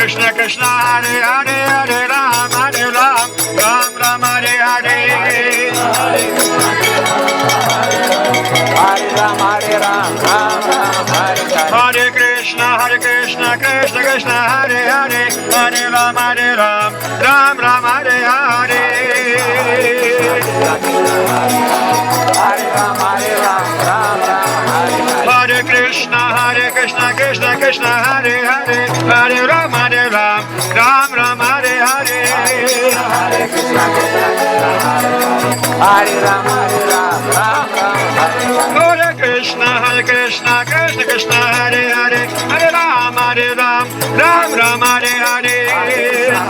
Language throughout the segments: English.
Krishna Krishna Hare Hare Hare Ram Ram Ram Hare Hare Hare Ram Hare Ram Hare Krishna Krishna Krishna Hare Hare Hare Ram Ram Ram Hare Hare Hare Ram Hare Ram Hare Krishna Krishna Krishna Hare Hare Hare Ram Ram Ram Hare Hare Hare Krishna Hare Ram Hare Krishna Krishna Krishna Hare Hare Hare Ram Ram Ram Hare Hare Hare Ram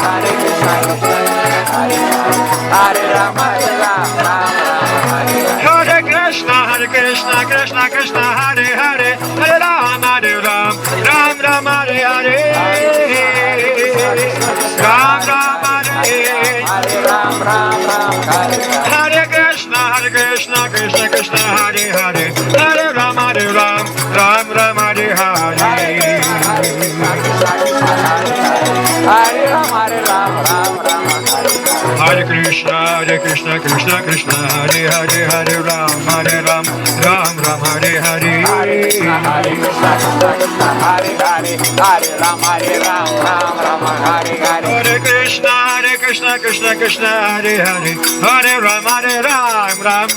Hare Krishna Krishna Krishna Hare Hare Hare Ram Ram Ram Hare Hare Ram Ram Hare Krishna Krishna Krishna Hare Hare Hare Ram Ram Ram Hare Hare Hare Krishna Krishna Krishna Hare Hare Hare Ram Ram Ram Hare Hare Hare Krishna Hare Ram Ram Hare Hare Hare Krishna Krishna Krishna Hare Hare Hare Ram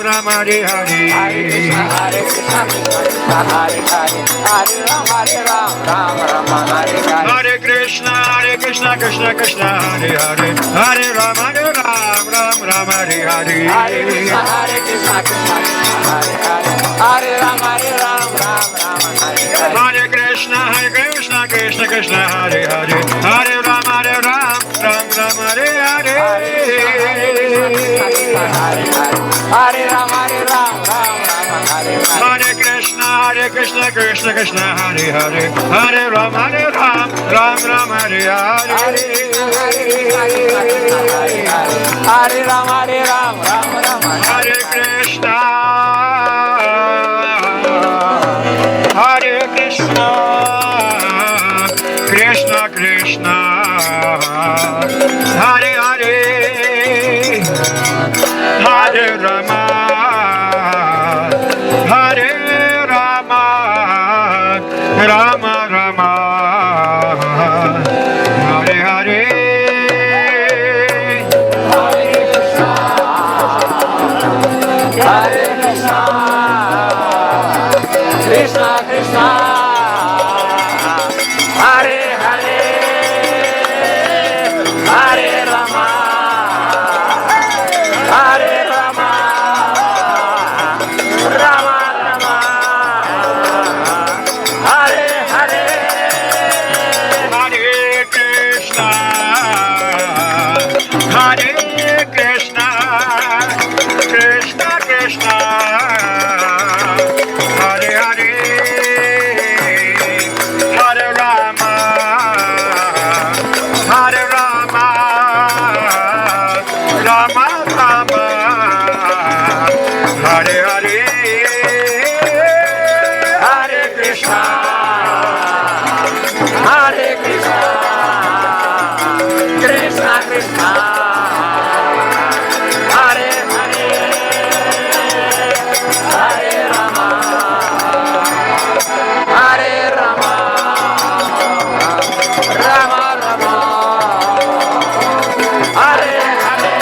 Ram Hare Hare Hare Krishna Krishna Krishna Hare Hare Hare Ram Ram Hare Hare Hare Krishna Krishna Hare Hare Hare Ram Ram Hare Hare Hare Krishna Krishna Hare Hare Hare Ram Ram Hare Hare Hare Ram Hare Krishna Krishna Krishna Hare Hare Hare Rama Hare Rama Rama Rama Hare Hare Hare Krishna Krishna Krishna Hare Hare Hare Rama Hare Rama Rama Rama Hare Hare Hare Krishna Krishna Krishna Hare Hare Hare Rama Hare Rama Rama Rama Hare Hare Hare Krishna Krishna Krishna Hare Hare Hare Rama Hare Rama Rama Rama Hare Hare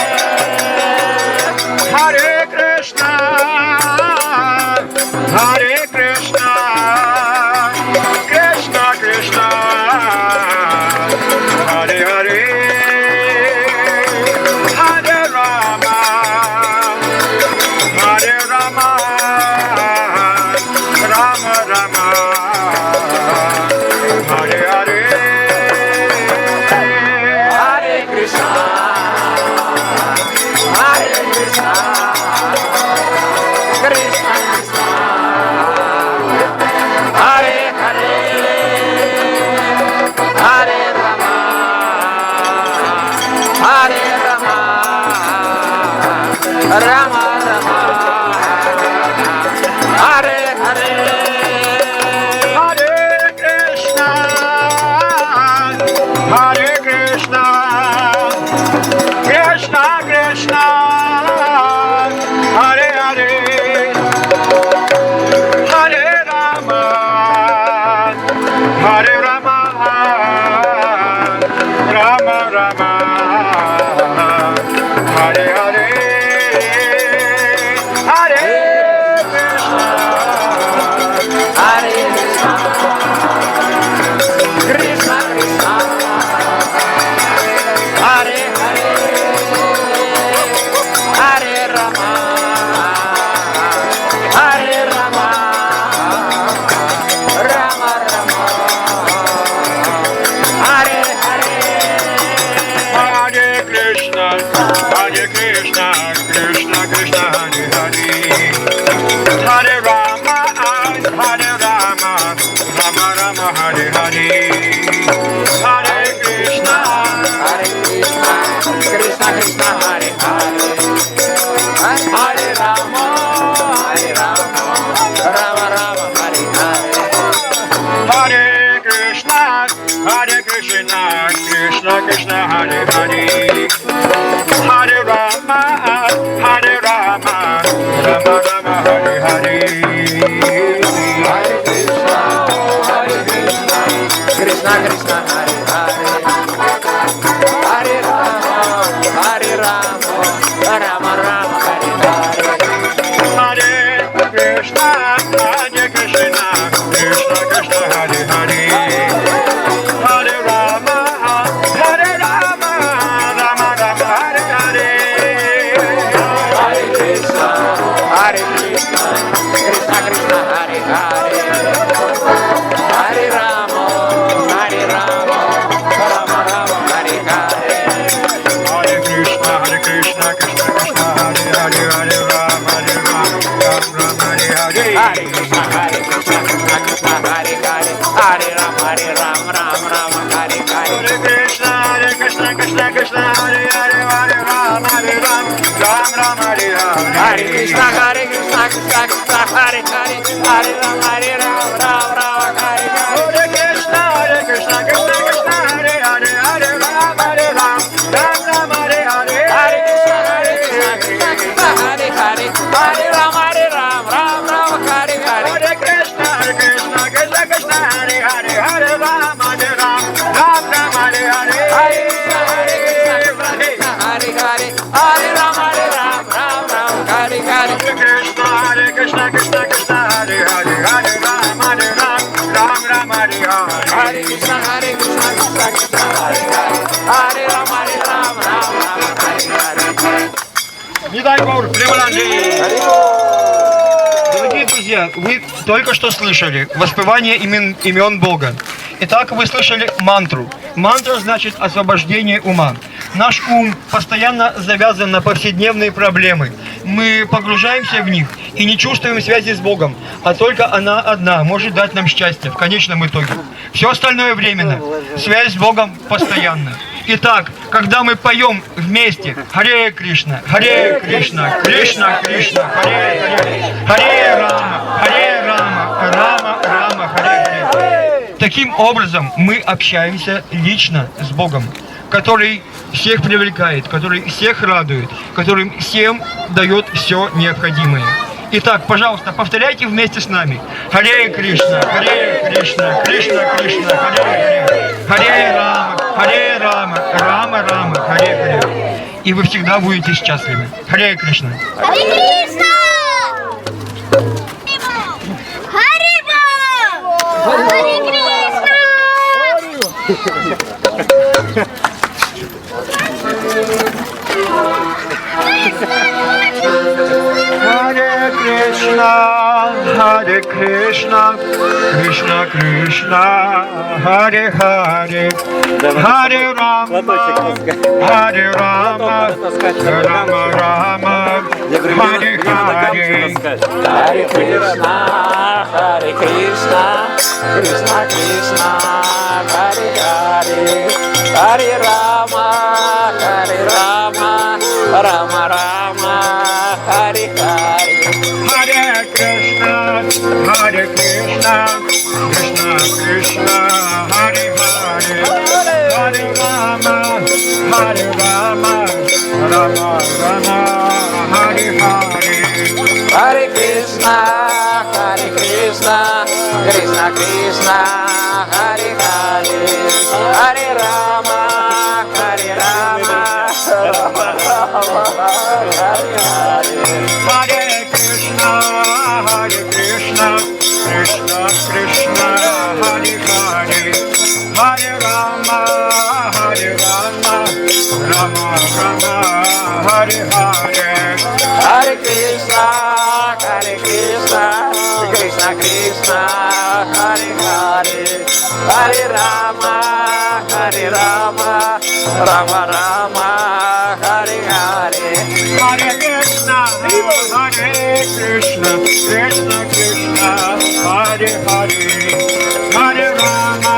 Rama Rama, Hare Hare, Hare Krishna, Hare Krishna, Krishna Krishna, Hare Hare, Hare Rama, Hare Rama, Rama Rama, Hare Hare, Hare Krishna, Hare Krishna, Krishna Krishna, Hare Hare, Hare Rama, Hare Rama, Rama Rama, Hare Hare. Hare Krishna, Hare Krishna, Krishna Krishna, Hare Hare, Hare Rama, Hare Rama, Rama Rama, Hare Hare, Hare Krishna, Hare Krishna, Krishna Krishna, Hare Hare, Hare Rama, Hare Rama, Rama Rama, Hare Hare. Hare Krishna, Hare Krishna, Krishna Krishna, Hare Hare, Hare Rama, Hare Rama, Rama Rama, Hare Hare. Hare Krishna, Krishna Krishna, Hare Hare, Hare Rama, Hare Rama, Rama Rama, Hare Hare. Hare Krishna, Hare Krishna, Krishna Krishna, Hare Hare, Hare Rama, Hare Rama, Rama Rama, Hare Hare. Hare Krishna, Krishna Krishna, Hare Hare, Hare Rama, Hare Rama, Rama Rama, Hare Hare. Hare Krishna, Krishna Krishna, Hare Hare, Hare Rama, Ram Ram, Hare Hare. Hare Krishna, Krishna Krishna, Hare Hare, Hare Rama, Ram Ram, Hare Hare. Hare Krishna, Krishna Krishna, Hare Hare, Hare Ram, Ram Ram, Hare Hare. Hare Krishna, Krishna Krishna, Hare Hare, Hare Rama, Ram Ram, Hare Hare. Hare Krishna, Krishna Krishna, Hare Hare, Hare Ram, Ram Ram, Hare Hare. Hare Krishna, Krishna Krishna, Hare Hare, Hare Rama, Ram Ram, Hare Hare. Hare Krishna, Krishna Krishna, Hare Hare, Hare Ram, Ram Ram, Hare Hare. Hare Krishna, Krishna Hare Hare, Hare Rama, Ram Ram, Hare Hare. Hare Krishna, Krishna Krishna, Hare Hare, Hare Ram, Ram Ram, Hare Hare. Hare Krishna, Krishna Krishna, Hare Hare, Hare Rama, Ram Ram, Hare Hare. Не дай Бог, Прималанджи! Дорогие друзья, вы только что слышали воспевание имен Бога. Итак, вы слышали мантру. Мантра значит освобождение ума. Наш ум постоянно завязан на повседневные проблемы. Мы погружаемся в них и не чувствуем связи с Богом, а только она одна может дать нам счастье в конечном итоге. Все остальное временно. Связь с Богом постоянна. Итак, когда мы поем вместе Харе Кришна, Кришна Кришна, Харе Харе, Харе Рама, Рама, Харе Харе. Таким образом мы общаемся лично с Богом, который всех привлекает, который всех радует, который всем дает все необходимое. Итак, пожалуйста, повторяйте вместе с нами. Харе Кришна, Кришна Кришна, Харе Харе, Харе Рама, Рама, Харе Харе. И вы всегда будете счастливы. Харе Кришна. Харе Кришна! Харибо! Харе Hare Krishna, Krishna Krishna, Hare Hare, Hare Rama, Hare Rama, Rama Rama, Hare Hare. Hare Krishna, Hare Krishna, Krishna Krishna, Hare Hare, Hare Rama, Rama Rama, Hare Hare. Hare Krishna, Hare Krishna, Krishna Krishna, Hare Hare, Hare Rama, Hare Rama, Rama Rama, Hare Hare. Hare Krishna, Krishna Krishna, Hare Hare, Hare Rama, Rama Rama, Hare Hare. Hare Krishna, Krishna Krishna, Hare Hare, Hare Rama, Rama Rama, Hare Hare. Hare Krishna, Krishna Krishna, Hare Hare, Hare Rama, Rama Rama, Hare Hare. Hare Krishna, Krishna Krishna, Hare Hare, Hare Rama,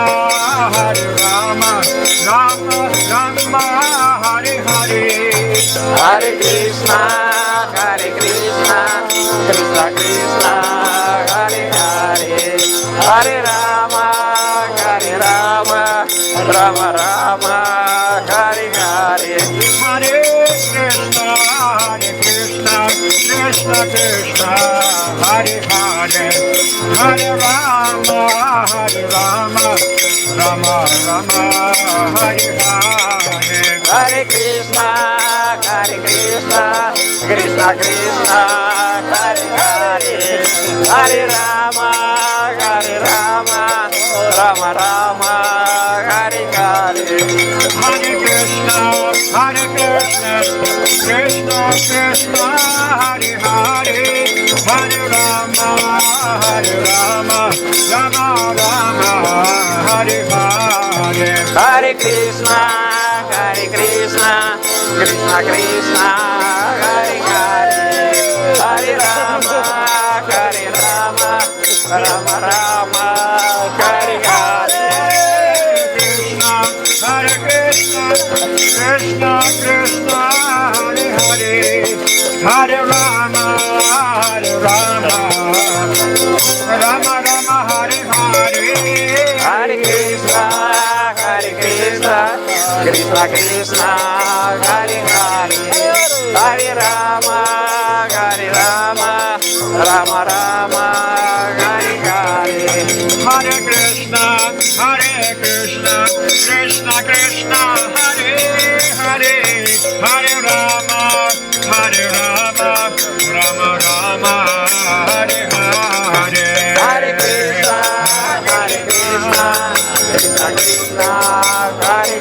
Rama Rama, Hare Hare. Hare Krishna, Krishna Krishna, Hare Hare, Hare Rama, Rama Rama, Hare Hare. Hare Krishna, Krishna Krishna, Hare Hare, Hare Rama, Rama Rama, Hare Hare. Hare Krishna, Krishna Krishna, Hare Hare, Hare Rama, Rama Rama, Hare Hare. Hare Krishna, Krishna Krishna, Hare Hare, Hare Rama, Rama Rama, Hare Hare. Hare Krishna, Krishna Krishna, Hare Hare, Hare Rama, Rama Rama, Hare Hare. Hare Krishna, Krishna Krishna, Hare Hare, Hare Rama, Rama Rama, Hare Hare. Hare Krishna, Krishna Krishna, Hare Hare, Hare Rama, Rama Rama, Hare Hare. Hare Krishna, Krishna Krishna, Hare Hare, Hare Rama, Rama Rama, Hare Hare. Hare Krishna, Krishna Krishna, Hare